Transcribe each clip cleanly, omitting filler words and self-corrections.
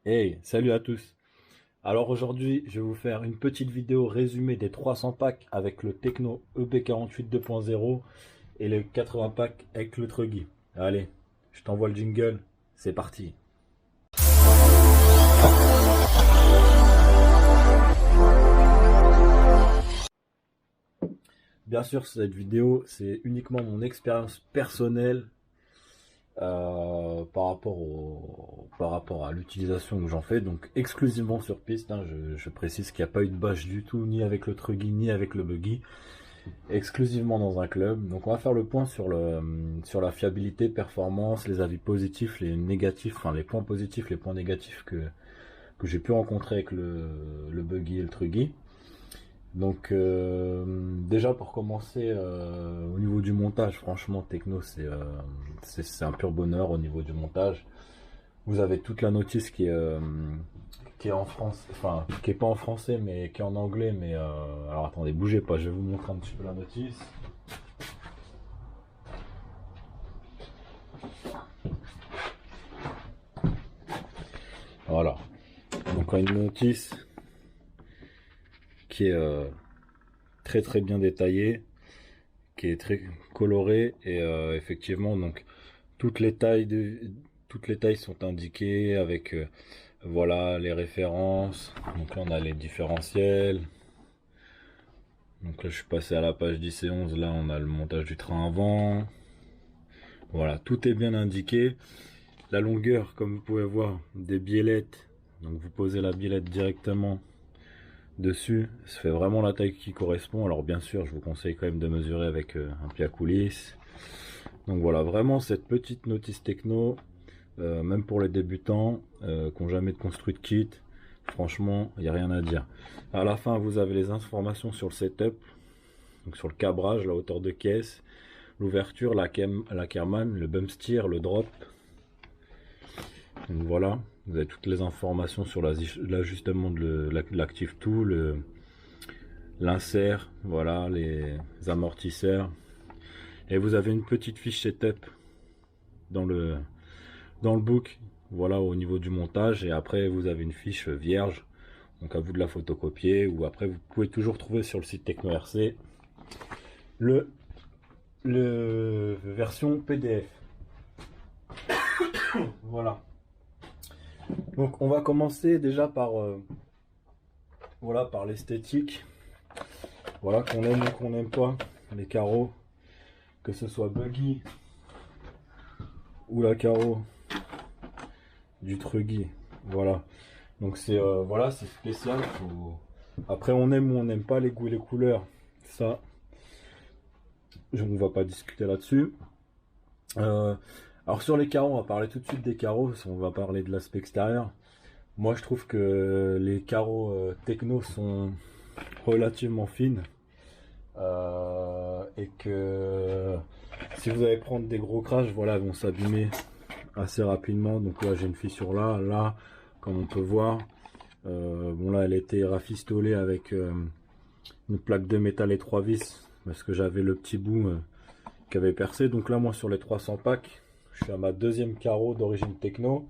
Hey, salut à tous. Alors aujourd'hui, je vais vous faire une petite vidéo résumée des 300 packs avec le Tecno EB48 2.0 et les 80 packs avec le Truggy. Allez, je t'envoie le jingle, c'est parti. Bien sûr, cette vidéo, c'est uniquement mon expérience personnelle par rapport à l'utilisation que j'en fais, donc exclusivement sur piste. Hein. Je précise qu'il n'y a pas eu de bâche du tout, ni avec le Truggy, ni avec le Buggy. Exclusivement dans un club. Donc on va faire le point sur la fiabilité, performance, les avis positifs, les négatifs, enfin les points positifs, les points négatifs que j'ai pu rencontrer avec le Buggy et le Truggy. Donc déjà pour commencer au niveau du montage, franchement Tecno c'est un pur bonheur au niveau du montage. Vous avez toute la notice qui est en France, enfin qui est pas en français mais qui est en anglais. Mais alors attendez, bougez pas, je vais vous montrer un petit peu la notice. Voilà, donc on a une notice qui est très très bien détaillée, qui est très colorée et effectivement donc toutes les tailles toutes les tailles sont indiquées avec voilà les références. Donc là on a les différentiels. Donc là je suis passé à la page 10 et 11, là on a le montage du train avant. Voilà, tout est bien indiqué. La longueur, comme vous pouvez voir, des biellettes. Donc vous posez la biellette directement dessus. Ça fait vraiment la taille qui correspond. Alors bien sûr, je vous conseille quand même de mesurer avec un pied à coulisses. Donc voilà, vraiment cette petite notice Tecno, même pour les débutants qui n'ont jamais construit de kit, franchement, il n'y a rien à dire. À la fin, vous avez les informations sur le setup, donc sur le cabrage, la hauteur de caisse, l'ouverture, la Kerman, le bump steer, le drop. Donc voilà, vous avez toutes les informations sur l'ajustement de l'active tool, l'insert, voilà, les amortisseurs. Et vous avez une petite fiche setup dans le book, voilà, au niveau du montage. Et après vous avez une fiche vierge, donc à vous de la photocopier, ou après vous pouvez toujours trouver sur le site Tecno RC le version PDF. Voilà, donc on va commencer déjà par voilà, par l'esthétique. Voilà, qu'on aime ou qu'on n'aime pas les carreaux, que ce soit Buggy ou la carreau du Truggy. Voilà, donc c'est voilà, c'est spécial. Après on aime ou on n'aime pas les goûts et les couleurs, ça je ne va pas discuter là-dessus. Alors sur les carreaux, on va parler tout de suite des carreaux. On va parler de l'aspect extérieur. Moi je trouve que les carreaux Tecno sont relativement fines, et que si vous allez prendre des gros crashs, voilà, elles vont s'abîmer assez rapidement. Donc là j'ai une fissure là comme on peut voir. Bon là elle était rafistolée avec une plaque de métal et 3 vis, parce que j'avais le petit bout qui avait percé. Donc là moi sur les 300 packs, je suis à ma deuxième carreau d'origine Tecno.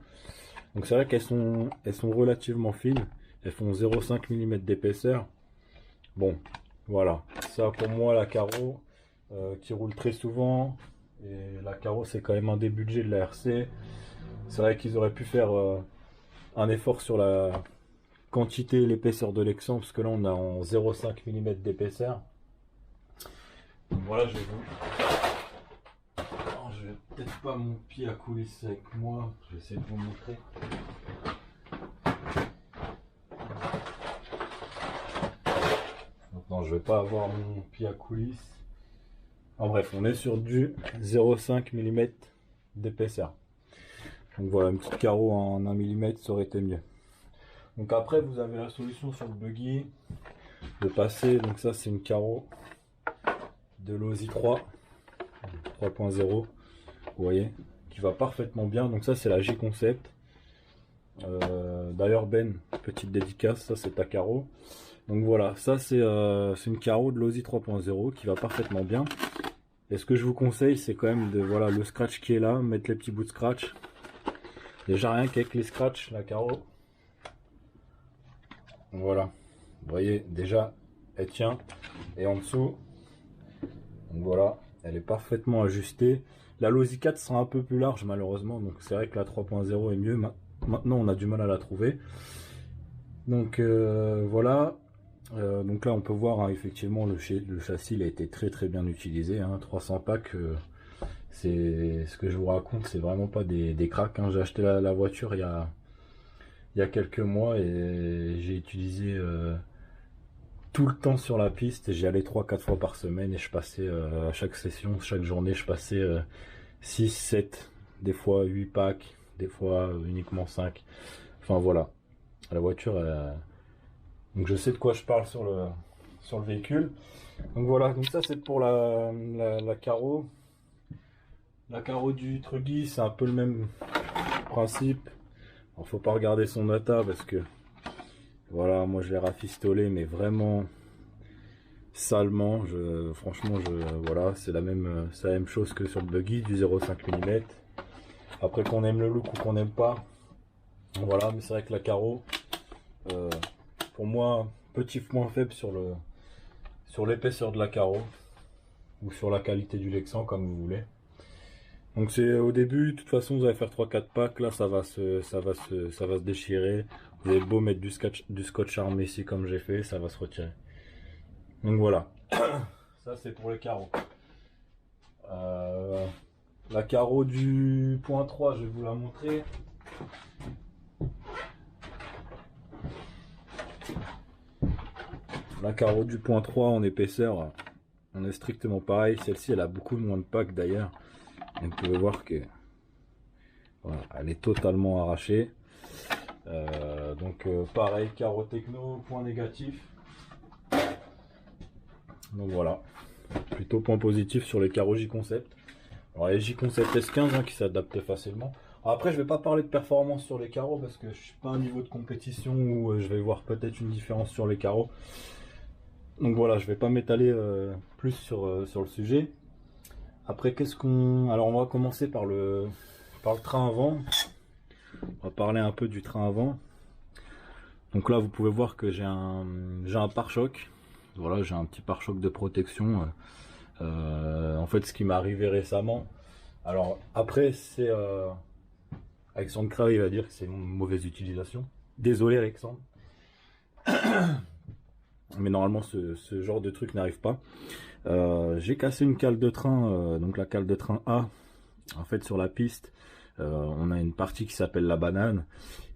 Donc c'est vrai qu'elles sont relativement fines, elles font 0,5 mm d'épaisseur. Bon voilà, ça pour moi la carreau qui roule très souvent. Et la carreau c'est quand même un des budgets de la RC. C'est vrai qu'ils auraient pu faire un effort sur la quantité et l'épaisseur de l'exemple, parce que là on a en 0,5 mm d'épaisseur. Donc voilà, je vais je vais peut-être pas mon pied à coulisses avec moi, je vais essayer de vous montrer. Donc non, je vais pas avoir mon pied à coulisses. En bref, on est sur du 0,5 mm d'épaisseur. Donc voilà, une petite carreau en 1 mm, ça aurait été mieux. Donc après, vous avez la solution sur le Buggy de passer. Donc ça, c'est une carreau de l'Osi 3 3.0, vous voyez, qui va parfaitement bien. Donc ça, c'est la J-Concept. D'ailleurs, Ben, petite dédicace, ça c'est ta carreau. Donc voilà, ça c'est une carreau de l'Osi 3.0 qui va parfaitement bien. Et ce que je vous conseille, c'est quand même de, voilà, le scratch qui est là, mettre les petits bouts de scratch. Déjà rien qu'avec les scratchs, la carreau, Voilà, vous voyez déjà elle tient, et en dessous, donc voilà, elle est parfaitement ajustée. La Losi 4 sera un peu plus large malheureusement, donc c'est vrai que la 3.0 est mieux. Maintenant on a du mal à la trouver. Donc voilà. Donc là on peut voir hein, effectivement le châssis il a été très bien utilisé. Hein, 300 packs, c'est ce que je vous raconte, c'est vraiment pas des cracks. Hein. J'ai acheté la voiture il y a quelques mois et j'ai utilisé tout le temps sur la piste. J'y allais 3-4 fois par semaine et je passais à chaque session, chaque journée, je passais 6, 7, des fois 8 packs, des fois uniquement 5. Enfin voilà, la voiture, donc je sais de quoi je parle sur le véhicule. Donc voilà, donc ça c'est pour la carreau. La carreau du Truggy, c'est un peu le même principe. Alors faut pas regarder son data parce que voilà, moi je l'ai rafistolé mais vraiment salement. Franchement, voilà, c'est la même chose que sur le buggy du 0,5 mm. Après qu'on aime le look ou qu'on n'aime pas, voilà, mais c'est vrai que la carreau, euh, pour moi, petit point faible sur l'épaisseur de la carreau ou sur la qualité du Lexan comme vous voulez. Donc c'est au début, de toute façon vous allez faire 3-4 packs, là ça va se déchirer. Vous avez beau mettre du scotch armé ici comme j'ai fait, ça va se retirer. Donc voilà, ça c'est pour les carreaux. La carreau du point 3, je vais vous la montrer. La carreau du point 3 en épaisseur, on est strictement pareil. Celle-ci elle a beaucoup moins de packs d'ailleurs. Vous pouvez voir que voilà, elle est totalement arrachée. Donc pareil, carreau techno, point négatif. Donc voilà, plutôt point positif sur les carreaux J-Concept. Alors les J-Concept S15 hein, qui s'adaptent facilement. Alors, après je vais pas parler de performance sur les carreaux parce que je suis pas à un niveau de compétition où je vais voir peut-être une différence sur les carreaux. Donc voilà, je vais pas m'étaler plus sur le sujet. Après alors on va commencer par le train avant. On va parler un peu du train avant. Donc là vous pouvez voir que j'ai un pare-choc. Voilà, j'ai un petit pare-choc de protection. En fait ce qui m'est arrivé récemment. Alors après c'est Alexandre Kra il va dire que c'est une mauvaise utilisation. Désolé Alexandre. Mais normalement ce genre de truc n'arrive pas. J'ai cassé une cale de train, donc la cale de train A. En fait sur la piste, on a une partie qui s'appelle la banane.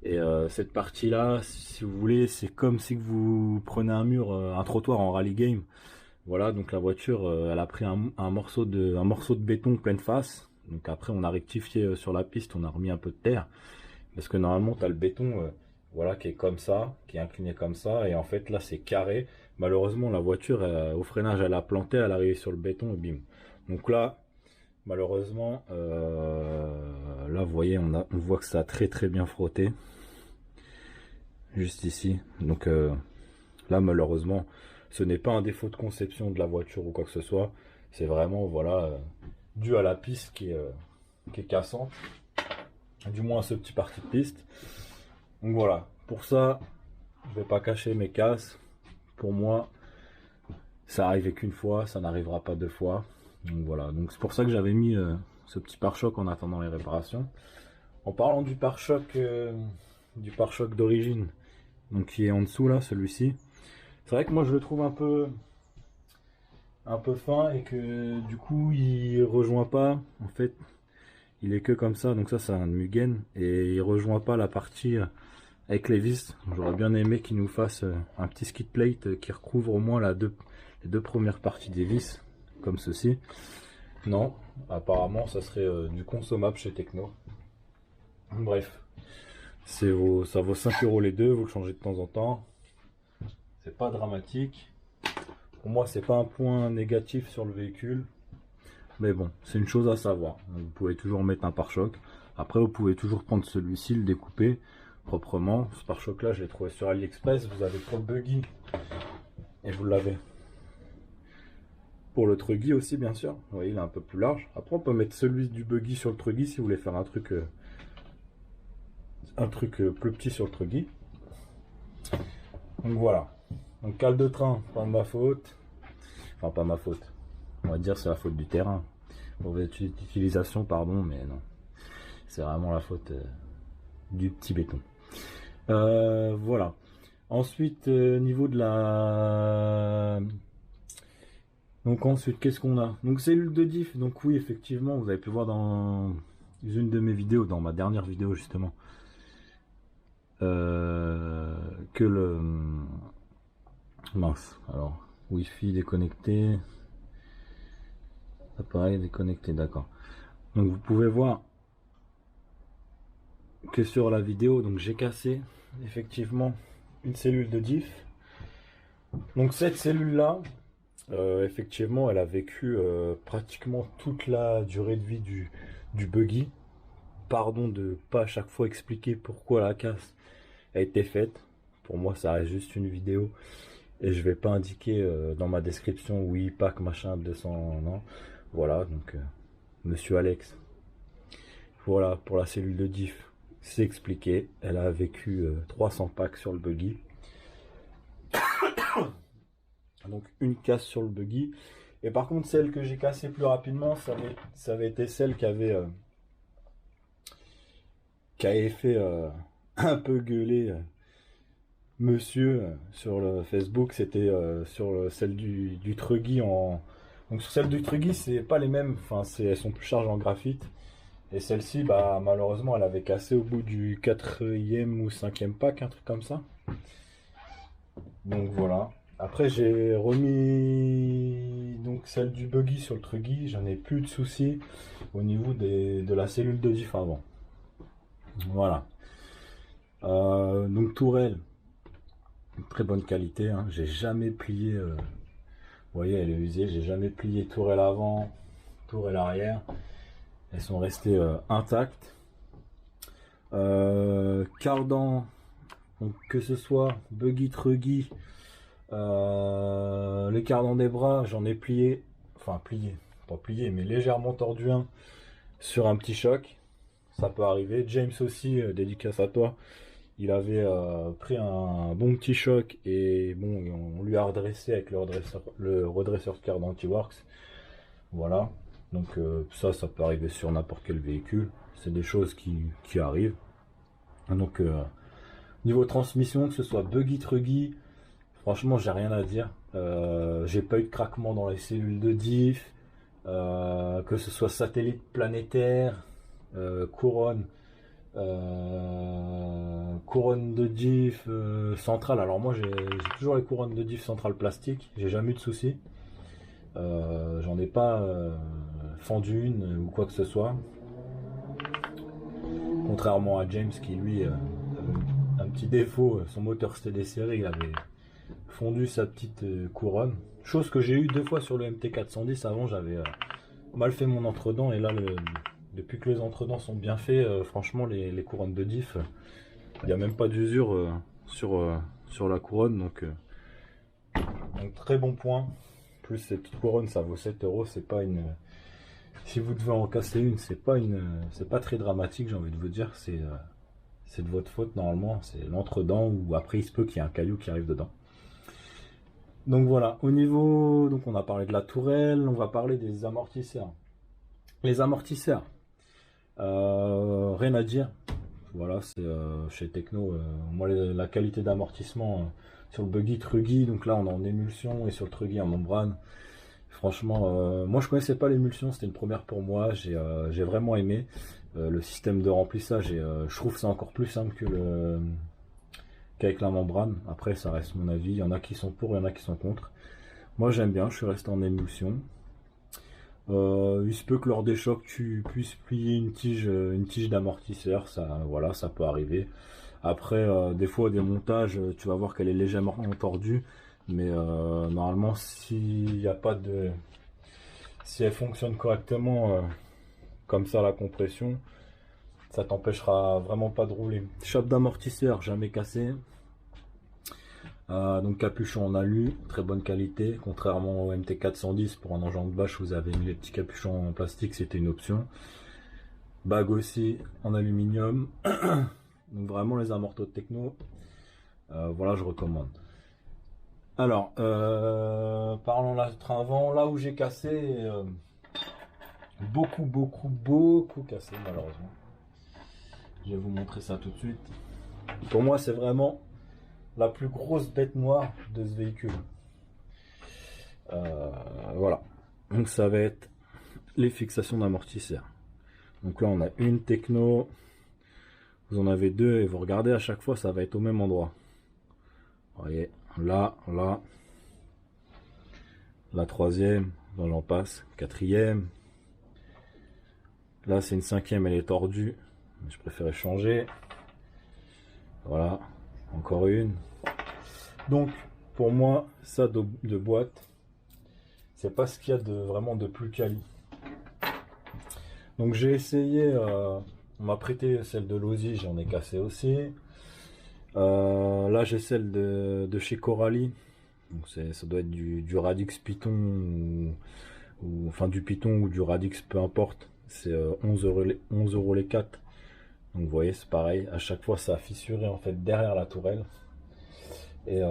Et cette partie là, si vous voulez, c'est comme si vous prenez un mur, un trottoir en rallye game. Voilà, donc la voiture, elle a pris un morceau de béton pleine face. Donc après on a rectifié sur la piste, on a remis un peu de terre. Parce que normalement tu as le béton voilà, qui est comme ça, qui est incliné comme ça. Et en fait là c'est carré. Malheureusement la voiture au freinage elle a planté, elle est arrivée sur le béton et bim. Donc là malheureusement là vous voyez on voit que ça a très bien frotté. Juste ici. Donc là malheureusement ce n'est pas un défaut de conception de la voiture ou quoi que ce soit. C'est vraiment voilà dû à la piste qui est cassante. Du moins à ce petit parti de piste. Donc voilà, pour ça, je vais pas cacher mes casses. Pour moi, ça arrivait qu'une fois, ça n'arrivera pas 2 fois. Donc voilà, donc c'est pour ça que j'avais mis ce petit pare-choc en attendant les réparations. En parlant du pare-choc d'origine, donc qui est en dessous là, celui-ci. C'est vrai que moi je le trouve un peu fin et que du coup il rejoint pas. En fait, il est que comme ça, donc ça c'est un Mugen et il rejoint pas la partie avec les vis. J'aurais bien aimé qu'il nous fasse un petit skid plate qui recouvre au moins les deux premières parties des vis, comme ceci. Non, apparemment ça serait du consommable chez Techno. Bref, ça vaut 5 € les deux, vous le changez de temps en temps. C'est pas dramatique. Pour moi c'est pas un point négatif sur le véhicule. Mais bon, c'est une chose à savoir. Vous pouvez toujours mettre un pare-choc. Après, vous pouvez toujours prendre celui-ci, le découper proprement. Ce pare-choc là, je l'ai trouvé sur AliExpress. Vous avez pour le buggy et vous l'avez pour le truggy aussi, bien sûr. Vous voyez, il est un peu plus large. Après, on peut mettre celui du buggy sur le truggy si vous voulez faire un truc plus petit sur le truggy. Donc voilà. Donc cale de train, pas de ma faute. Enfin, pas ma faute. On va dire c'est la faute du terrain. Mauvaise utilisation, pardon, mais non. C'est vraiment la faute du petit béton. Voilà. Ensuite, niveau de la... Donc ensuite, qu'est-ce qu'on a? Donc cellule de diff. Donc oui, effectivement, vous avez pu voir dans une de mes vidéos, dans ma dernière vidéo justement, que le... Mince, alors, Wi-Fi déconnecté, appareil déconnecté, d'accord. Donc vous pouvez voir que sur la vidéo, donc j'ai cassé effectivement une cellule de diff. Donc cette cellule-là, effectivement, elle a vécu pratiquement toute la durée de vie du buggy. Pardon de pas à chaque fois expliquer pourquoi la casse a été faite. Pour moi, ça reste juste une vidéo et je vais pas indiquer dans ma description oui, pack machin 200 non. Voilà, donc Monsieur Alex. Voilà pour la cellule de diff. C'est expliqué. Elle a vécu 300 packs sur le buggy. Donc une casse sur le buggy. Et par contre, celle que j'ai cassée plus rapidement, ça avait été celle qui avait fait un peu gueuler monsieur sur le Facebook. C'était sur celle du Truggy en... Donc sur celle du Truggy, c'est pas les mêmes, enfin elles sont plus chargées en graphite. Et celle-ci, bah malheureusement, elle avait cassé au bout du 4e ou 5e pack, un truc comme ça. Donc voilà. Après, j'ai remis donc celle du buggy sur le Truggy. J'en ai plus de soucis au niveau de la cellule de diff avant. Voilà. Donc tourelle, très bonne qualité. Hein. J'ai jamais plié. Vous voyez, elle est usée. J'ai jamais plié tourelle avant, tourelle arrière. Elles sont restées intactes. Cardan, donc que ce soit buggy, Truggy, les cardans des bras, j'en ai plié, enfin plié, pas plié, mais légèrement tordu un sur un petit choc. Ça peut arriver. James aussi, dédicace à toi. Il avait pris un bon petit choc et bon, on lui a redressé avec le redresseur de cardan Anti-Works. Voilà. Donc ça peut arriver sur n'importe quel véhicule. C'est des choses qui arrivent. Donc niveau transmission, que ce soit buggy, Truggy, franchement j'ai rien à dire. J'ai pas eu de craquement dans les cellules de diff. Que ce soit satellite planétaire, couronne, couronne de diff centrale. Alors moi j'ai toujours les couronnes de diff centrale plastique. J'ai jamais eu de soucis. J'en ai pas fendu une ou quoi que ce soit. Contrairement à James qui lui avait un petit défaut, son moteur s'était desserré, il avait fondu sa petite couronne. Chose que j'ai eu 2 fois sur le MT410. Avant j'avais mal fait mon entredent et là depuis que les entredents sont bien faits, franchement les couronnes de diff, il n'y a même pas d'usure sur la couronne, donc très bon point. Plus ces petites couronnes ça vaut 7 euros, c'est pas une... Si vous devez en casser une, c'est pas très dramatique, j'ai envie de vous dire, c'est de votre faute normalement, c'est l'entredent ou après il se peut qu'il y ait un caillou qui arrive dedans. Donc voilà, au niveau, donc on a parlé de la tourelle, on va parler des amortisseurs. Les amortisseurs, rien à dire. Voilà, c'est chez Techno, moi la qualité d'amortissement sur le buggy Truggy, donc là on est en émulsion et sur le Truggy en membrane. Franchement, moi je connaissais pas l'émulsion, c'était une première pour moi, j'ai vraiment aimé le système de remplissage et je trouve ça encore plus simple qu'avec la membrane. Après ça reste mon avis, il y en a qui sont pour, il y en a qui sont contre. Moi j'aime bien, je suis resté en émulsion. Il se peut que lors des chocs tu puisses plier une tige d'amortisseur, ça, voilà, ça peut arriver. Après des fois des montages, tu vas voir qu'elle est légèrement tordue. Mais normalement, s'il n'y a pas de... Si elle fonctionne correctement, comme ça la compression, ça t'empêchera vraiment pas de rouler. Chape d'amortisseur, jamais cassé. Donc capuchon en alu, très bonne qualité. Contrairement au MT410, pour un engin de bâche, vous avez mis les petits capuchons en plastique, c'était une option. Bague aussi en aluminium. Donc vraiment les amortos de Techno, voilà, je recommande. Alors, parlons là de train avant, là où j'ai cassé, beaucoup cassé malheureusement. Je vais vous montrer ça tout de suite. Pour moi, c'est vraiment la plus grosse bête noire de ce véhicule. Voilà. Donc ça va être les fixations d'amortisseurs. Donc là, on a une techno. Vous en avez deux et vous regardez à chaque fois, ça va être au même endroit. Vous voyez, là, là. La troisième, j'en passe. Quatrième. Là, c'est une cinquième, elle est tordue. Je préférais changer. Voilà, encore une. Donc, pour moi, ça de boîte, c'est pas ce qu'il y a de vraiment de plus quali. Donc, j'ai essayé. On m'a prêté celle de Losi, j'en ai cassé aussi. Là, j'ai celle de chez Coralie. Donc, ça doit être du Radix Python enfin du Python ou du Radix, peu importe. C'est 11 euros les 4. Donc vous voyez, c'est pareil. À chaque fois, ça a fissuré en fait derrière la tourelle. Et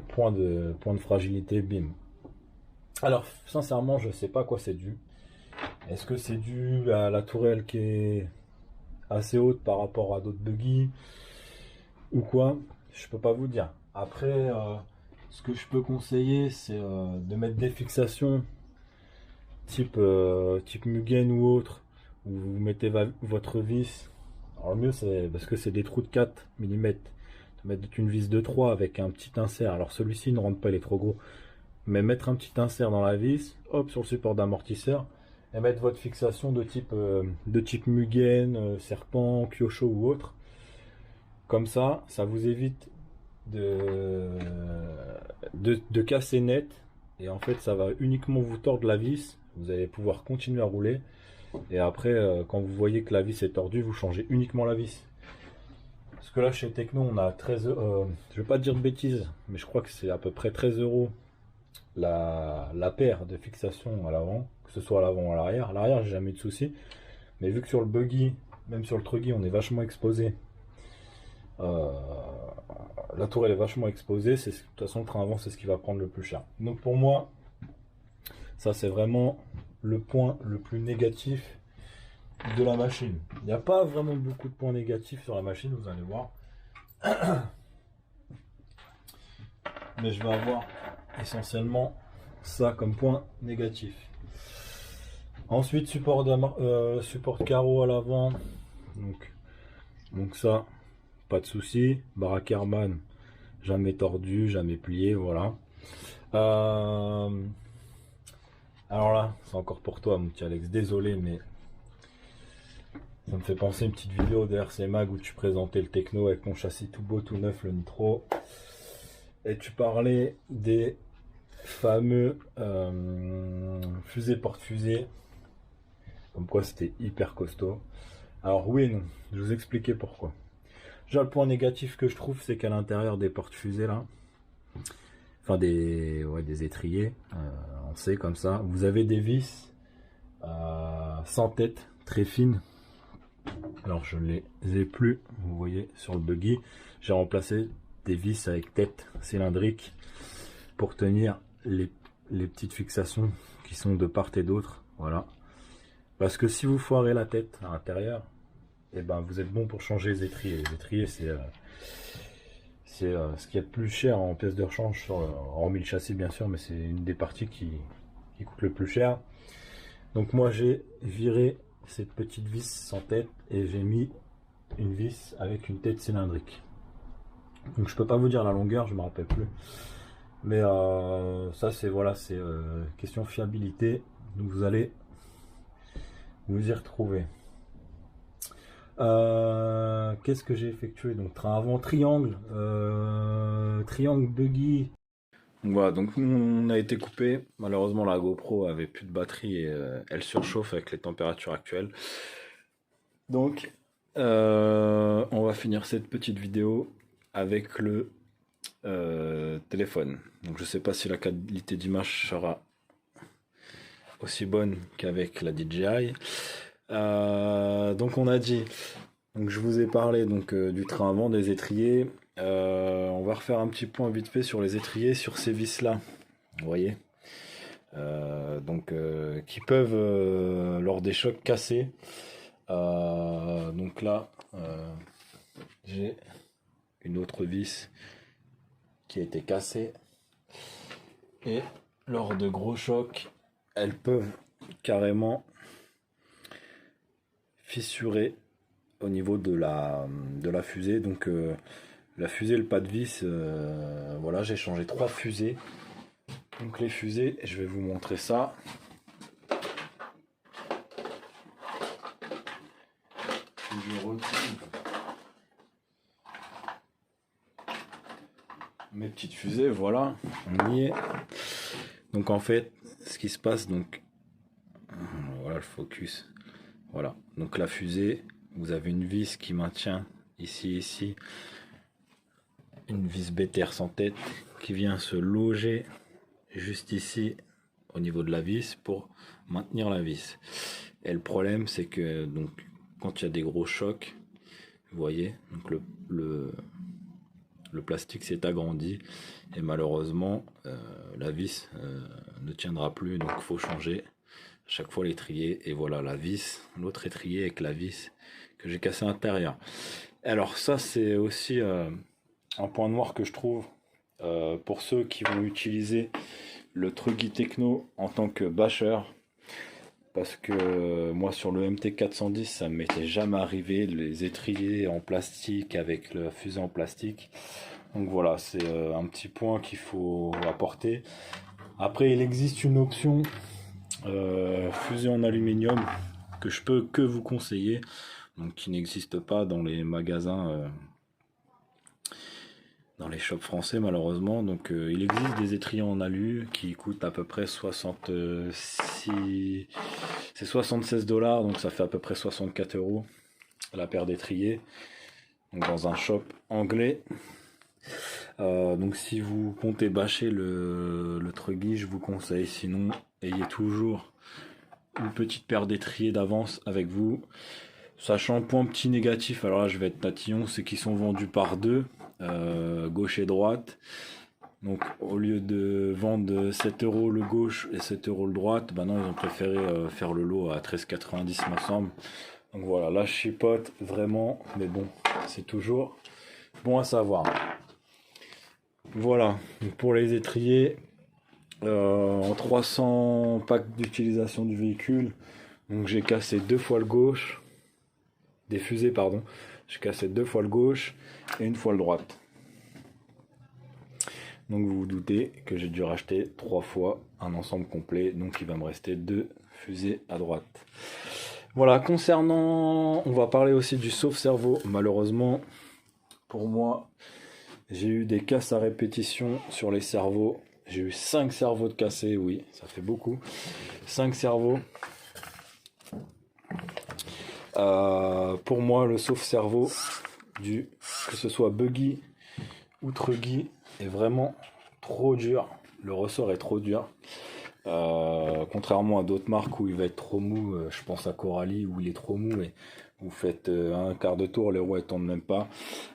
point de fragilité, bim. Alors, sincèrement, je sais pas à quoi c'est dû. Est-ce que c'est dû à la tourelle qui est assez haute par rapport à d'autres buggy ou quoi? Je peux pas vous dire. Après, ce que je peux conseiller, c'est de mettre des fixations type Mugen ou autre, où vous mettez votre vis. Alors le mieux, c'est parce que c'est des trous de 4 mm. De mettre une vis de 3 avec un petit insert. Alors celui-ci ne rentre pas, il est trop gros. Mais mettre un petit insert dans la vis, hop, sur le support d'amortisseur, et mettre votre fixation de type Mugen, Serpent, Kyosho ou autre. Comme ça vous évite de casser net. Et en fait, ça va uniquement vous tordre la vis. Vous allez pouvoir continuer à rouler. Et après, quand vous voyez que la vis est tordue, vous changez uniquement la vis. Parce que là, chez Techno, on a 13 euros. Je vais pas dire de bêtises, mais je crois que c'est à peu près 13 euros la paire de fixation à l'avant, que ce soit à l'avant ou à l'arrière. À l'arrière, j'ai jamais eu de soucis. Mais vu que sur le buggy, même sur le truggy, on est vachement exposé. Euh, la tourelle est vachement exposée. De toute façon, le train avant, c'est ce qui va prendre le plus cher. Donc pour moi, ça c'est vraiment le point le plus négatif de la machine. Il n'y a pas vraiment beaucoup de points négatifs sur la machine, vous allez voir. Mais je vais avoir essentiellement ça comme point négatif. Ensuite, support carreau à l'avant. Donc ça, pas de souci. Baraque Herman, jamais tordu, jamais plié, voilà. Alors là, c'est encore pour toi, mon petit Alex. Désolé, mais ça me fait penser à une petite vidéo de RC Mag où tu présentais le techno avec ton châssis tout beau, tout neuf, le Nitro. Et tu parlais des fameux fusées porte-fusées. Comme quoi c'était hyper costaud. Alors oui, non, je vais vous expliquer pourquoi. Déjà, le point négatif que je trouve, c'est qu'à l'intérieur des porte-fusées là, enfin des étriers, on sait comme ça, vous avez des vis sans tête, très fines. Alors je ne les ai plus, vous voyez, sur le buggy. J'ai remplacé des vis avec tête cylindrique pour tenir les petites fixations qui sont de part et d'autre. Voilà. Parce que si vous foirez la tête à l'intérieur, et ben vous êtes bon pour changer les étriers. Les étriers, c'est ce qu'il y a de plus cher en pièces de rechange, hormis le châssis bien sûr, mais c'est une des parties qui coûte le plus cher. Donc moi j'ai viré cette petite vis sans tête et j'ai mis une vis avec une tête cylindrique. Donc je peux pas vous dire la longueur, je me rappelle plus. Mais ça c'est voilà, c'est question fiabilité. Donc vous allez vous y retrouver. Qu'est-ce que j'ai effectué? Donc train avant, triangle, triangle buggy. Voilà, donc on a été coupé. Malheureusement, la GoPro avait plus de batterie et elle surchauffe avec les températures actuelles. Donc, on va finir cette petite vidéo avec le téléphone. Donc, je sais pas si la qualité d'image sera aussi bonne qu'avec la DJI. Donc, on a dit Donc je vous ai parlé donc du train avant, des étriers. On va refaire un petit point vite fait sur les étriers, sur ces vis-là. Vous voyez? Qui peuvent, lors des chocs, casser. Donc là, j'ai une autre vis qui a été cassée. Et lors de gros chocs, elles peuvent carrément fissurer au niveau de la fusée. Donc la fusée, le pas de vis, voilà, j'ai changé 3 fusées. Donc les fusées, je vais vous montrer ça. Je retrouve mes petites fusées, voilà, on y est. Donc en fait, ce qui se passe, donc voilà le focus. Voilà, donc la fusée, vous avez une vis qui maintient ici, une vis BTR sans tête qui vient se loger juste ici au niveau de la vis pour maintenir la vis. Et le problème, c'est que donc quand il y a des gros chocs, vous voyez, donc le plastique s'est agrandi et malheureusement la vis ne tiendra plus, donc il faut changer à chaque fois l'étrier. Et voilà la vis, l'autre étrier avec la vis que j'ai cassé à l'intérieur. Alors ça c'est aussi un point noir que je trouve pour ceux qui vont utiliser le Truggy Techno en tant que bâcheur. Parce que moi sur le MT410 ça ne m'était jamais arrivé, les étriers en plastique avec la fusée en plastique. Donc voilà, c'est un petit point qu'il faut apporter. Après il existe une option fusée en aluminium que je peux que vous conseiller, donc qui n'existe pas dans les magasins, dans les shops français malheureusement. Donc il existe des étriers en alu qui coûtent à peu près 66, c'est 76 $, donc ça fait à peu près 64 € la paire d'étriers, donc dans un shop anglais. Donc si vous comptez bâcher le Truggy, je vous conseille, sinon ayez toujours une petite paire d'étriers d'avance avec vous. Sachant, point petit négatif, alors là je vais être tatillon, c'est qu'ils sont vendus par deux, gauche et droite. Donc au lieu de vendre 7 € le gauche et 7 € le droite, bah non, ils ont préféré faire le lot à 13,90 me semble. Donc voilà, là je chipote vraiment, mais bon, c'est toujours bon à savoir. Voilà, donc pour les étriers, en 300 packs d'utilisation du véhicule, donc j'ai cassé 2 fois le gauche, des fusées pardon, j'ai cassé 2 fois le gauche et 1 fois le droite. Donc vous vous doutez que j'ai dû racheter 3 fois un ensemble complet, donc il va me rester 2 fusées à droite. Voilà, concernant, on va parler aussi du sauve-cerveau. Malheureusement, pour moi, j'ai eu des casses à répétition sur les cerveaux. J'ai eu 5 cerveaux de cassés, oui, ça fait beaucoup. 5 cerveaux. Pour moi, le sauve-cerveau, que ce soit buggy ou truggy, est vraiment trop dur. Le ressort est trop dur. Contrairement à d'autres marques où il va être trop mou, je pense à Coralie où il est trop mou et vous faites un quart de tour, les roues elles tournent même pas.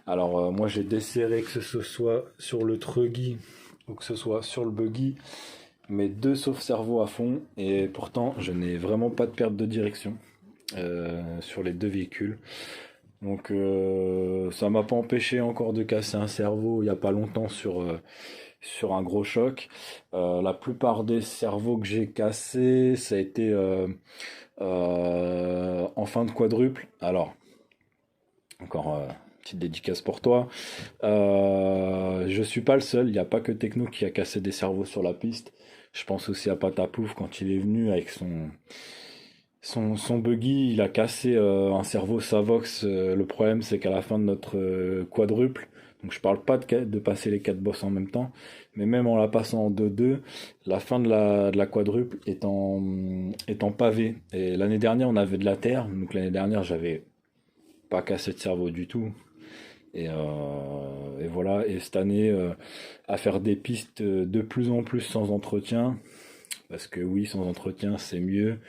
Alors moi j'ai desserré, que ce soit sur le truggy ou que ce soit sur le buggy, mes deux sauve-cerveau à fond, et pourtant je n'ai vraiment pas de perte de direction sur les deux véhicules. Donc ça m'a pas empêché encore de casser un cerveau il n'y a pas longtemps sur un gros choc. La plupart des cerveaux que j'ai cassés, ça a été en fin de quadruple. Alors, encore petite dédicace pour toi. Je suis pas le seul, il n'y a pas que Techno qui a cassé des cerveaux sur la piste. Je pense aussi à Pataplouf quand il est venu avec son buggy, il a cassé un cerveau Savox. Le problème, c'est qu'à la fin de notre quadruple, donc je parle pas de passer les 4 bosses en même temps, mais même en la passant en 2-2, la fin de la quadruple est en pavé. Et l'année dernière, on avait de la terre, donc l'année dernière, j'avais pas cassé de cerveau du tout. Et voilà, et cette année, à faire des pistes de plus en plus sans entretien, parce que oui, sans entretien, c'est mieux.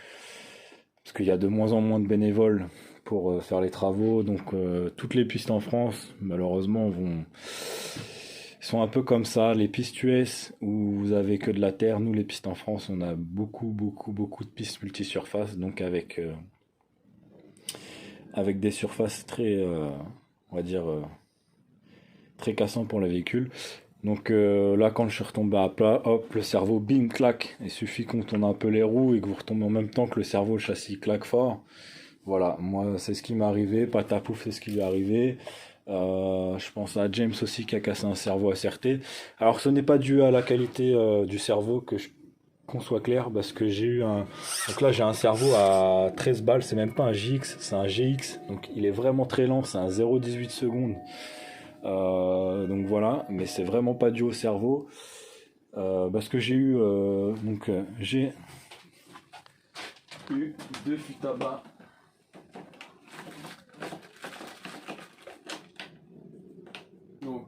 Parce qu'il y a de moins en moins de bénévoles pour faire les travaux. Donc toutes les pistes en France, malheureusement, sont un peu comme ça. Les pistes US où vous avez que de la terre, nous les pistes en France, on a beaucoup de pistes multisurfaces, donc avec des surfaces très, on va dire, très cassantes pour les véhicules. Donc là, quand je suis retombé à plat, hop, le cerveau, bim, clac. Il suffit qu'on tourne un peu les roues et que vous retombez en même temps que le cerveau, le châssis claque fort. Voilà, moi, c'est ce qui m'est arrivé. Patapouf, c'est ce qui lui est arrivé. Je pense à James aussi qui a cassé un cerveau ACRT. Alors, ce n'est pas dû à la qualité du cerveau, qu'on soit clair, parce que j'ai eu un... Donc là, j'ai un cerveau à 13 balles, c'est même pas un JX, c'est un GX. Donc, il est vraiment très lent, c'est un 0,18 secondes. Donc voilà, mais c'est vraiment pas dû au cerveau. Parce que j'ai eu 2 fûts à bas. Donc,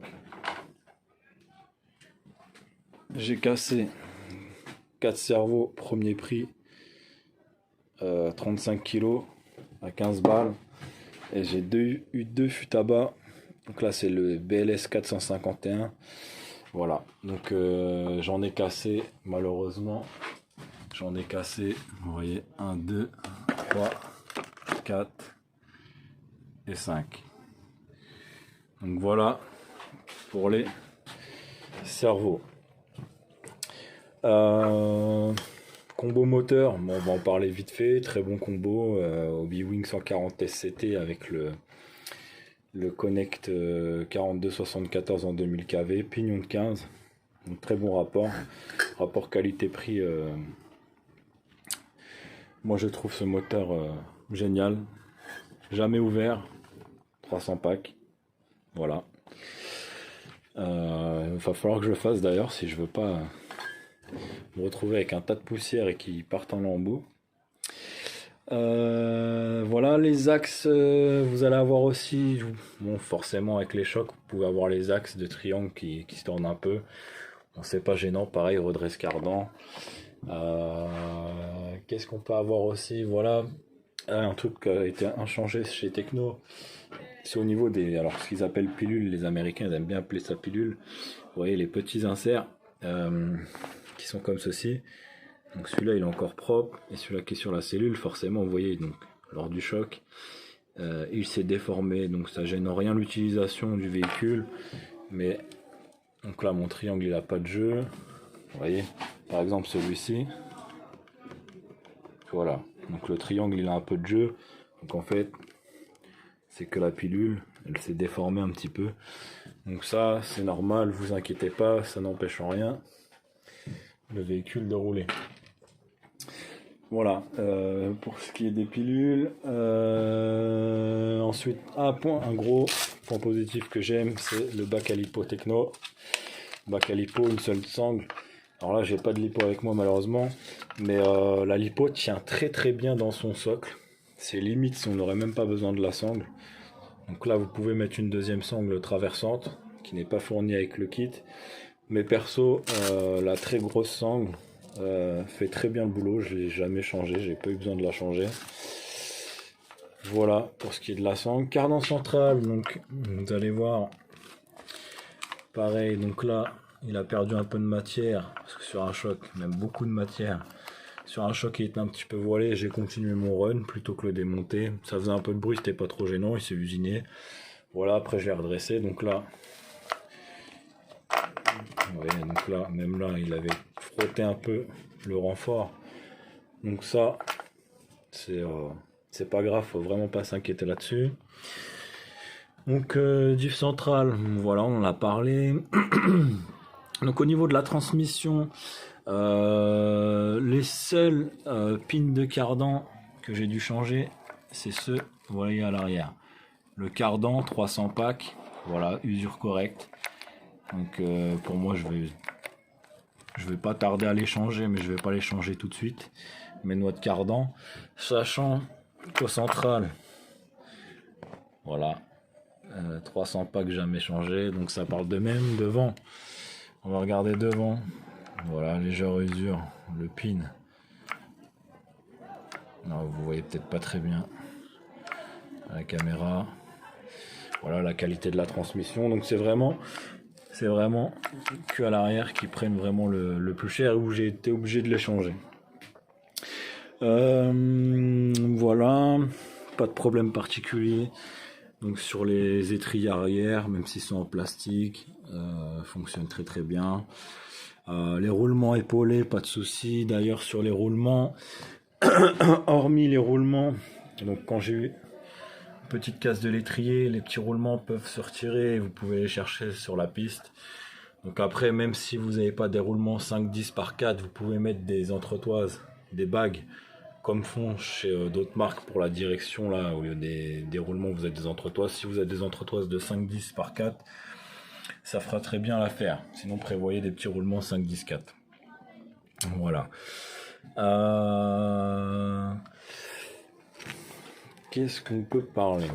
j'ai cassé 4 cerveaux, premier prix, 35 kilos à 15 balles. Et j'ai eu 2 fûts à bas. Donc là, c'est le BLS 451. Voilà. Donc j'en ai cassé, malheureusement. J'en ai cassé, vous voyez, 1, 2, 3, 4 et 5. Donc voilà pour les cerveaux. Combo moteur, bon, on va en parler vite fait. Très bon combo. Obi-Wing 140 SCT avec le Connect 4274 en 2000 kV, pignon de 15. Donc très bon rapport qualité-prix. Moi je trouve ce moteur génial. Jamais ouvert, 300 packs. Voilà. Il va falloir que je le fasse d'ailleurs si je veux pas me retrouver avec un tas de poussière et qui partent en lambeaux. Voilà les axes, vous allez avoir aussi, bon forcément avec les chocs, vous pouvez avoir les axes de triangle qui se tournent un peu. Bon, c'est pas gênant, pareil, redresse cardan. Qu'est-ce qu'on peut avoir aussi? Voilà, un truc qui a été inchangé chez Techno, c'est au niveau des, alors ce qu'ils appellent pilules, les Américains ils aiment bien appeler ça pilule. Vous voyez les petits inserts qui sont comme ceci. Donc celui-là il est encore propre, et celui-là qui est sur la cellule, forcément vous voyez, donc lors du choc, il s'est déformé, donc ça gêne en rien l'utilisation du véhicule. Mais donc là mon triangle il a pas de jeu, vous voyez, par exemple celui-ci, voilà, donc le triangle il a un peu de jeu, donc en fait c'est que la pilule elle s'est déformée un petit peu, donc ça c'est normal, vous inquiétez pas, ça n'empêche en rien le véhicule de rouler. Voilà, pour ce qui est des pilules. Ensuite, un gros point positif que j'aime, c'est le bac à lipo Techno. Bac à lipo, une seule sangle. Alors là, j'ai pas de lipo avec moi malheureusement, mais la lipo tient très bien dans son socle. C'est limite si on n'aurait même pas besoin de la sangle. Donc là, vous pouvez mettre une deuxième sangle traversante qui n'est pas fournie avec le kit. Mais perso, la très grosse sangle fait très bien le boulot, je l'ai jamais changé, j'ai pas eu besoin de la changer. Voilà pour ce qui est de la sangle. Cardan central, donc vous allez voir, pareil, donc là il a perdu un peu de matière, parce que sur un choc, même beaucoup de matière. Sur un choc il était un petit peu voilé, j'ai continué mon run plutôt que le démonter. Ça faisait un peu de bruit, c'était pas trop gênant, il s'est usiné. Voilà, après je l'ai redressé, donc là, ouais, donc là, même là, il avait frotté un peu le renfort. Donc ça, c'est pas grave, faut vraiment pas s'inquiéter là-dessus. Donc diff central, voilà, on en a parlé. Donc au niveau de la transmission, les seuls pins de cardan que j'ai dû changer, c'est ceux, vous voyez à l'arrière. Le cardan 300 packs, voilà, usure correcte. Donc pour moi je vais pas tarder à les changer, mais je vais pas les changer tout de suite. Mes noix de cardan, sachant qu'au central, voilà, 300 packs jamais changé, donc ça parle de même. Devant, on va regarder devant, voilà, légère usure, le pin. Non, vous voyez peut-être pas très bien. la caméra. Voilà la qualité de la transmission. Donc c'est vraiment que à l'arrière qui prennent vraiment le plus cher, où j'ai été obligé de les changer. Voilà, pas de problème particulier. Donc sur les étriers arrière, même s'ils sont en plastique, fonctionnent très très bien. Les roulements épaulés, pas de souci. D'ailleurs sur les roulements, hormis les roulements, donc quand j'ai eu une petite casse de l'étrier, les petits roulements peuvent se retirer et vous pouvez les chercher sur la piste. Donc après, même si vous n'avez pas des roulements 5-10 par 4, vous pouvez mettre des entretoises, des bagues, comme font chez d'autres marques pour la direction. Là, au lieu des roulements, vous avez des entretoises. Si vous avez des entretoises de 5-10 par 4, ça fera très bien l'affaire. Sinon, prévoyez des petits roulements 5-10-4. Voilà. Qu'est-ce qu'on peut parler?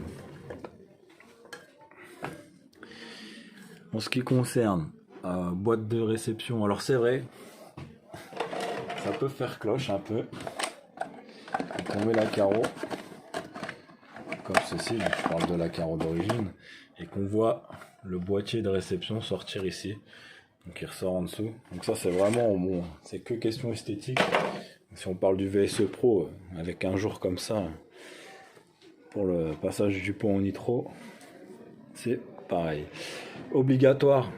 En ce qui concerne boîte de réception, alors c'est vrai, ça peut faire cloche un peu. Quand on met la carreau, comme ceci, je parle de la carreau d'origine, et qu'on voit le boîtier de réception sortir ici, donc il ressort en dessous. Donc ça c'est vraiment bon, c'est que question esthétique. Si on parle du VSE Pro, avec un jour comme ça, pour le passage du pont au nitro, c'est pareil. Obligatoire,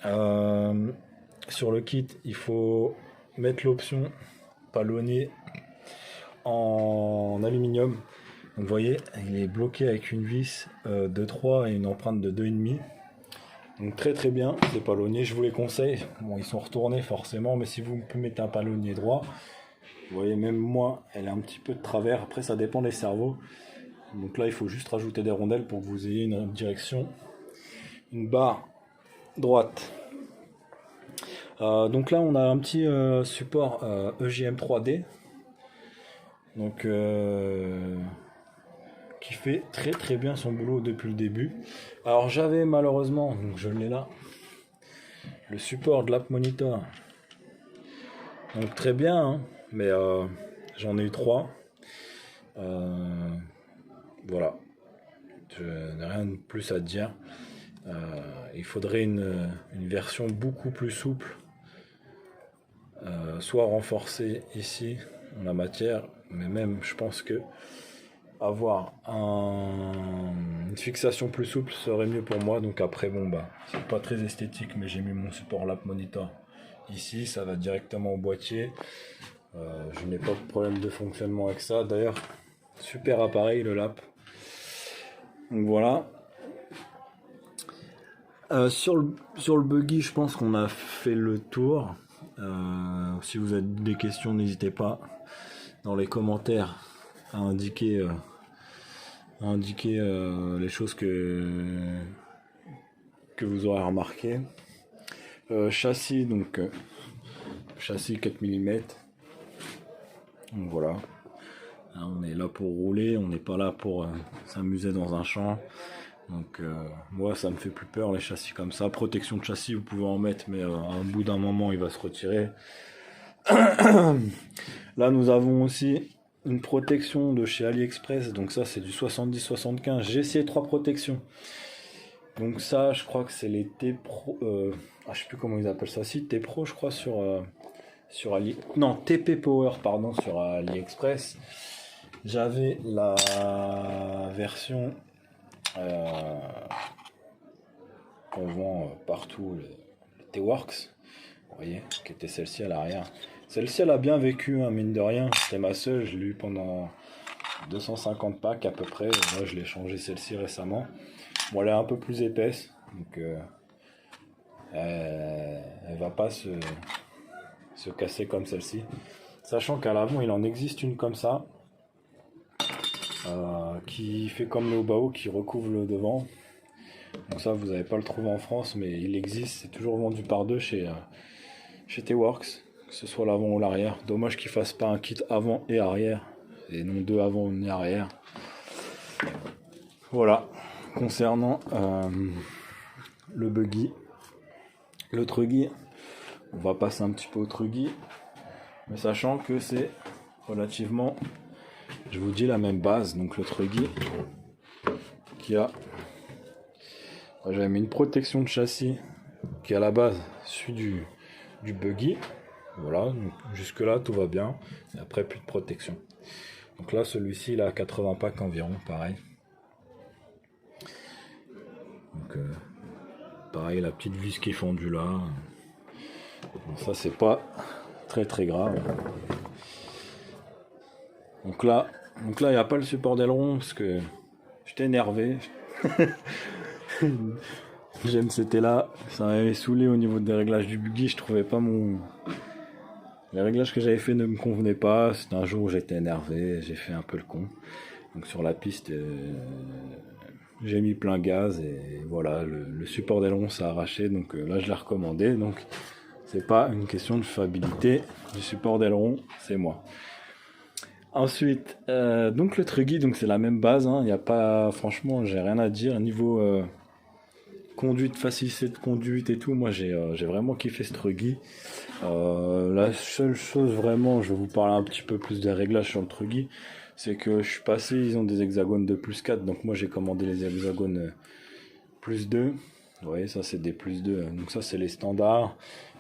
sur le kit, il faut mettre l'option palonnier en aluminium. Donc vous voyez, il est bloqué avec une vis de 3 et une empreinte de 2,5. Donc très très bien, ces palonniers, je vous les conseille. Bon, ils sont retournés forcément, mais si vous mettez un palonnier droit, vous voyez, même moi, elle est un petit peu de travers. Après, ça dépend des cerveaux. Donc là, il faut juste rajouter des rondelles pour que vous ayez une direction, une barre droite. Donc là, on a un petit support EJM 3D. Donc qui fait très très bien son boulot depuis le début. Alors j'avais malheureusement, donc je l'ai là, le support de l'app monitor. Donc très bien, hein, mais j'en ai eu 3. Voilà, je n'ai rien de plus à dire. Il faudrait une version beaucoup plus souple, soit renforcée ici en la matière, mais même je pense que avoir une fixation plus souple serait mieux pour moi. Donc après, bon bah c'est pas très esthétique, mais j'ai mis mon support lap monitor ici, ça va directement au boîtier. Je n'ai pas de problème de fonctionnement avec ça. D'ailleurs, super appareil le lap. Donc voilà. Sur le buggy, je pense qu'on a fait le tour. Si vous avez des questions, n'hésitez pas dans les commentaires à indiquer les choses que vous aurez remarqué. Châssis, donc châssis 4 mm. Donc voilà. On est là pour rouler, on n'est pas là pour s'amuser dans un champ. Donc moi ça me fait plus peur les châssis comme ça. Protection de châssis vous pouvez en mettre, mais à un bout d'un moment il va se retirer. Là nous avons aussi une protection de chez AliExpress, donc ça c'est du 70-75. J'ai essayé 3 protections. Donc ça je crois que c'est les T-Pro, je sais plus comment ils appellent ça, si T-Pro je crois sur TP Power pardon, sur AliExpress. J'avais la version qu'on vend partout, le T-Works, vous voyez, qui était celle-ci à l'arrière. Celle-ci elle a bien vécu, hein, mine de rien, c'était ma seule, je l'ai eu pendant 250 packs à peu près. Là je l'ai changé celle-ci récemment. Bon, elle est un peu plus épaisse, donc elle va pas se casser comme celle-ci. Sachant qu'à l'avant il en existe une comme ça, qui fait comme le Obao, qui recouvre le devant. Donc ça vous n'allez pas le trouver en France, mais il existe, c'est toujours vendu par deux chez T-Works, que ce soit l'avant ou l'arrière. Dommage qu'ils fassent pas un kit avant et arrière, et non deux avant et arrière. Voilà, concernant le buggy. Le truggy, on va passer un petit peu au truggy, mais sachant que c'est relativement, je vous dis, la même base. Donc le truggy, Donc il y a, j'avais mis une protection de châssis qui à la base suit du buggy. Voilà, donc jusque là tout va bien. Et après plus de protection. Donc là celui-ci il a 80 packs environ, pareil. Donc pareil, la petite vis qui est fendue là. Donc ça c'est pas très grave. Donc là il n'y a pas le support d'aileron parce que j'étais énervé. J'aime c'était là, ça m'avait saoulé au niveau des réglages du buggy, je trouvais pas mon... Les réglages que j'avais fait ne me convenaient pas, c'était un jour où j'étais énervé, j'ai fait un peu le con. Donc sur la piste, j'ai mis plein gaz et voilà, le support d'aileron s'est arraché, donc là je l'ai recommandé. Donc c'est pas une question de fiabilité du support d'aileron, c'est moi. Ensuite, donc le truggy, donc c'est la même base, hein, y a pas, franchement, j'ai rien à dire niveau conduite, facilité de conduite et tout. Moi, j'ai vraiment kiffé ce truggy. La seule chose vraiment, je vais vous parler un petit peu plus des réglages sur le truggy, c'est que je suis passé, ils ont des hexagones de plus 4, donc moi j'ai commandé les hexagones plus 2. Vous voyez, ça c'est des plus 2, donc ça c'est les standards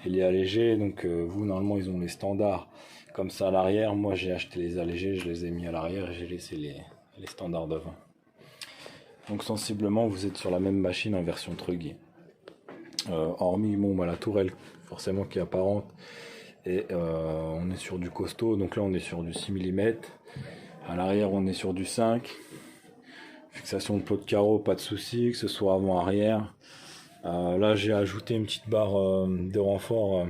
et les allégés. Donc vous normalement ils ont les standards comme ça à l'arrière, moi j'ai acheté les allégés, je les ai mis à l'arrière et j'ai laissé les standards devant. Donc sensiblement vous êtes sur la même machine en version truggy, hormis bon, bah, la tourelle forcément qui est apparente, et on est sur du costaud. Donc là on est sur du 6 mm, à l'arrière on est sur du 5. Fixation de plot de carreau, pas de souci, que ce soit avant arrière. Là j'ai ajouté une petite barre de renfort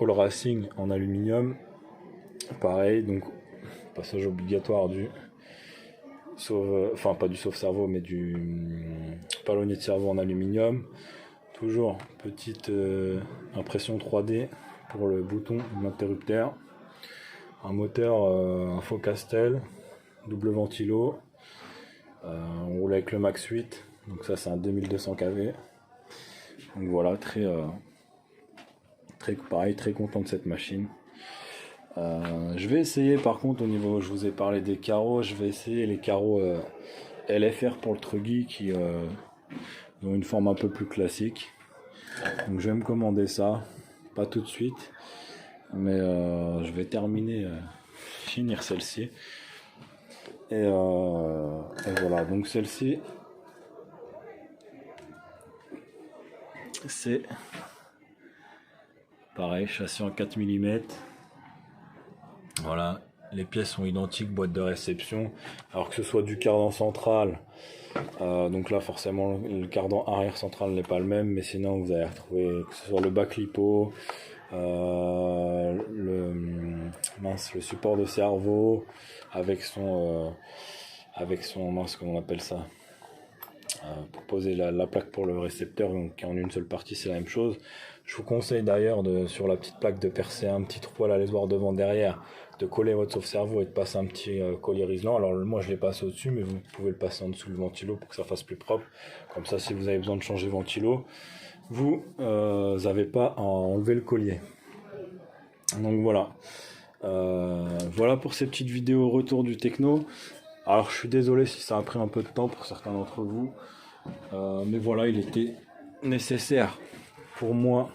All Racing en aluminium, pareil, donc passage obligatoire du enfin pas du sauve-cerveau mais du palonnier de cerveau en aluminium. Toujours petite impression 3D pour le bouton de l'interrupteur. Un moteur un faux Castel, double ventilo. On roule avec le Max 8, donc ça c'est un 2200 kV. Donc voilà, très pareil, très content de cette machine. Je vais essayer par contre au niveau, je vous ai parlé des carreaux, je vais essayer les carreaux LFR pour le truggy qui ont une forme un peu plus classique. Donc je vais me commander ça, pas tout de suite, mais je vais finir celle-ci. Et voilà, donc celle-ci, c'est pareil, châssis en 4 mm. Voilà, les pièces sont identiques, boîte de réception. Alors que ce soit du cardan central, donc là forcément le cardan arrière central n'est pas le même, mais sinon vous allez retrouver que ce soit le bac lipo, le support de cerveau avec son comment on appelle ça, pour poser la plaque pour le récepteur, donc qui est en une seule partie, c'est la même chose. Je vous conseille d'ailleurs sur la petite plaque de percer un petit trou à la lésoire devant derrière, de coller votre sauve-cerveau et de passer un petit collier isolant. Alors moi je l'ai passé au-dessus, mais vous pouvez le passer en dessous le ventilo pour que ça fasse plus propre. Comme ça, si vous avez besoin de changer le ventilo, vous n'avez pas à enlever le collier. Donc voilà. Voilà pour ces petites vidéos retour du techno. Alors je suis désolé si ça a pris un peu de temps pour certains d'entre vous, mais voilà, il était nécessaire pour moi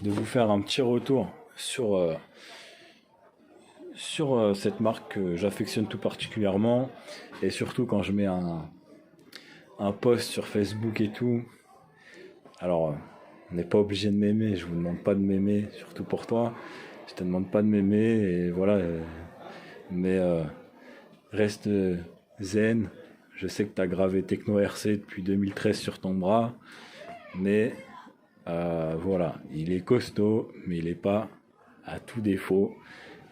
de vous faire un petit retour sur cette marque que j'affectionne tout particulièrement, et surtout quand je mets un post sur Facebook et tout. Alors on n'est pas obligé de m'aimer, je vous demande pas de m'aimer, surtout pour toi, je te demande pas de m'aimer, et voilà, mais reste zen. Je sais que tu as gravé Techno RC depuis 2013 sur ton bras, mais voilà, il est costaud, mais il n'est pas à tout défaut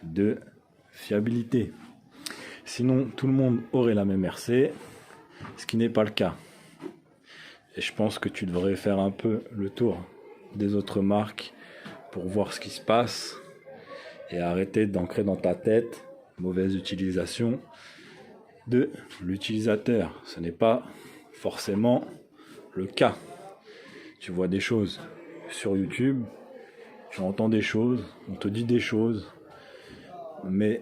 de fiabilité. Sinon, tout le monde aurait la même RC, ce qui n'est pas le cas. Et je pense que tu devrais faire un peu le tour des autres marques pour voir ce qui se passe et arrêter d'ancrer dans ta tête mauvaise utilisation de l'utilisateur. Ce n'est pas forcément le cas. Tu vois des choses sur YouTube, tu entends des choses, on te dit des choses, mais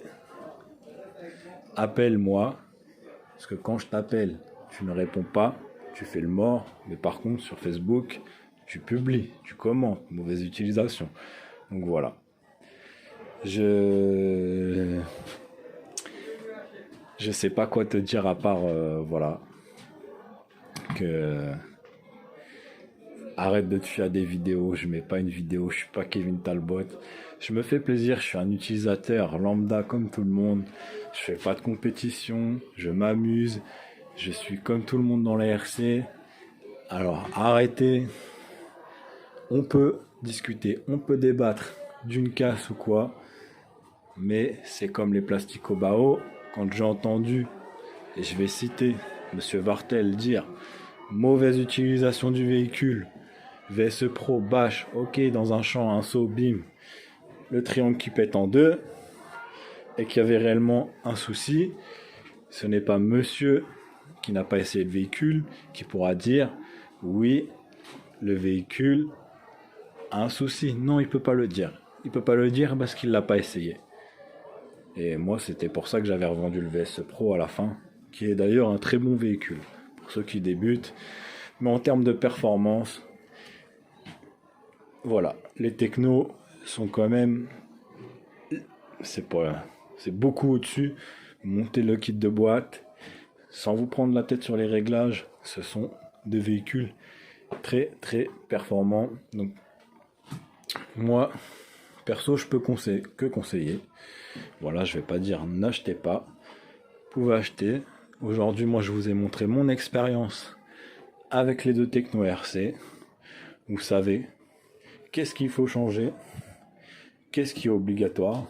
appelle-moi, parce que quand je t'appelle, tu ne réponds pas, tu fais le mort, mais par contre sur Facebook, tu publies, tu commentes, mauvaise utilisation. Donc voilà. Je sais pas quoi te dire à part voilà que arrête de te faire des vidéos, je mets pas une vidéo, je suis pas Kevin Talbot. Je me fais plaisir, je suis un utilisateur lambda comme tout le monde. Je fais pas de compétition, je m'amuse, je suis comme tout le monde dans la RC. Alors arrêtez, on peut discuter, on peut débattre d'une casse ou quoi, mais c'est comme les Plasticobao, quand j'ai entendu, et je vais citer Monsieur Vartel dire mauvaise utilisation du véhicule, VSE Pro, bâche, ok, dans un champ, un saut, bim, le triangle qui pète en deux, et qu'il y avait réellement un souci, ce n'est pas monsieur qui n'a pas essayé le véhicule qui pourra dire oui, le véhicule a un souci. Non, il peut pas le dire. Il peut pas le dire parce qu'il l'a pas essayé. Et moi, c'était pour ça que j'avais revendu le VS Pro à la fin, qui est d'ailleurs un très bon véhicule pour ceux qui débutent. Mais en termes de performance, voilà, les technos sont quand même, c'est beaucoup au-dessus. Montez le kit de boîte, sans vous prendre la tête sur les réglages, ce sont des véhicules très très performants. Donc moi, perso, je peux conseiller. Voilà, je vais pas dire n'achetez pas. Vous pouvez acheter. Aujourd'hui, moi, je vous ai montré mon expérience avec les deux Techno RC. Vous savez qu'est-ce qu'il faut changer, qu'est-ce qui est obligatoire.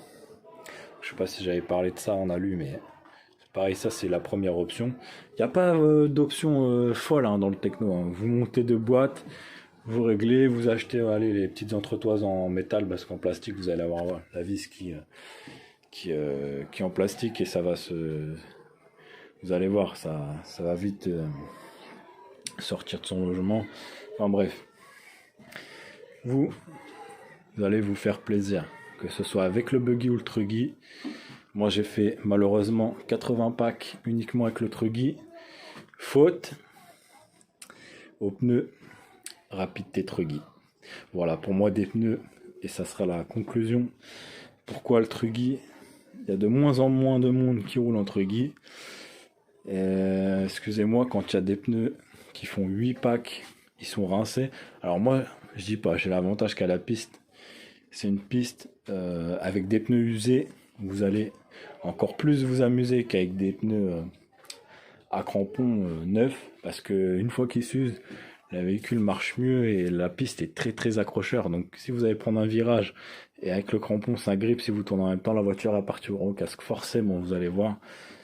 Je sais pas si j'avais parlé de ça en alu, mais pareil, ça c'est la première option. Il n'y a pas d'option folle dans le techno. Vous montez de boîte, vous réglez, vous achetez les petites entretoises en métal parce qu'en plastique vous allez avoir la vis qui est en plastique et ça va vous allez voir, ça va vite sortir de son logement. Enfin bref, vous allez vous faire plaisir, que ce soit avec le buggy ou le truggy. Moi j'ai fait malheureusement 80 packs uniquement avec le truggy, faute aux pneus Rapid Truggy. Voilà pour moi des pneus, et ça sera la conclusion. Pourquoi le truggy? Il y a de moins en moins de monde qui roule en truggy. Excusez-moi, quand il y a des pneus qui font 8 packs, ils sont rincés. Alors moi, je dis pas, j'ai l'avantage qu'à la piste, c'est une piste avec des pneus usés. Vous allez encore plus vous amuser qu'avec des pneus à crampons neufs, parce que une fois qu'ils s'usent, le véhicule marche mieux et la piste est très très accrocheur. Donc si vous allez prendre un virage et avec le crampon ça grippe, si vous tournez en même temps, la voiture va partir au casque. Forcément, vous allez voir,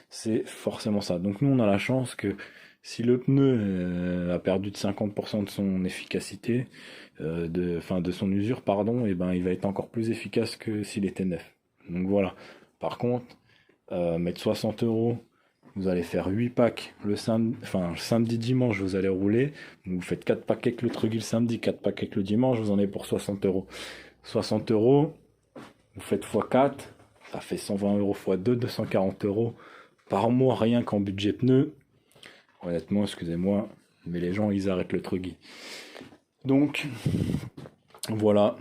c'est forcément ça. Donc nous on a la chance que si le pneu a perdu de 50% de son efficacité, de son usure, pardon, et ben il va être encore plus efficace que s'il était neuf. Donc voilà. Par contre, mettre 60 €, vous allez faire 8 packs le samedi, dimanche, vous allez rouler. Donc vous faites 4 packs avec le truggy le samedi, 4 packs avec le dimanche, vous en avez pour 60 €. 60 €, vous faites x4, ça fait 120 € x 2, 240 € par mois rien qu'en budget pneus. Honnêtement, excusez-moi, mais les gens ils arrêtent le truggy. Donc voilà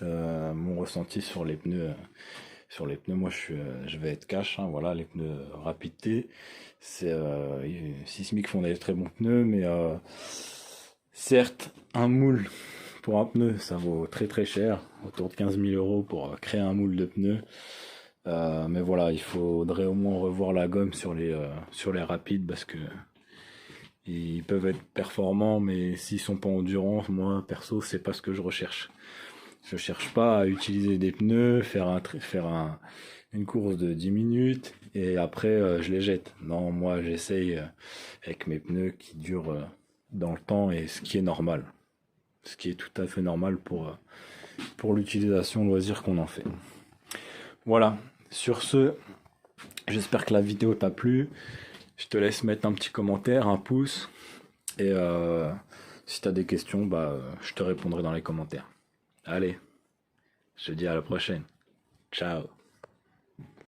mon ressenti sur les pneus. Sur les pneus, moi je vais être cash, voilà, les pneus Rapid T, c'est Sismic font des très bons pneus, mais certes, un moule pour un pneu, ça vaut très très cher, autour de 15 000 € pour créer un moule de pneus. Mais voilà, il faudrait au moins revoir la gomme sur les rapides parce que ils peuvent être performants, mais s'ils sont pas endurants, moi perso, c'est pas ce que je recherche. Je cherche pas à utiliser des pneus, faire une course de 10 minutes et après je les jette. Non, moi j'essaye avec mes pneus qui durent dans le temps et ce qui est normal. Ce qui est tout à fait normal pour l'utilisation loisir qu'on en fait. Voilà, sur ce, j'espère que la vidéo t'a plu. Je te laisse mettre un petit commentaire, un pouce. Et si tu as des questions, je te répondrai dans les commentaires. Allez, je te dis à la prochaine. Ciao.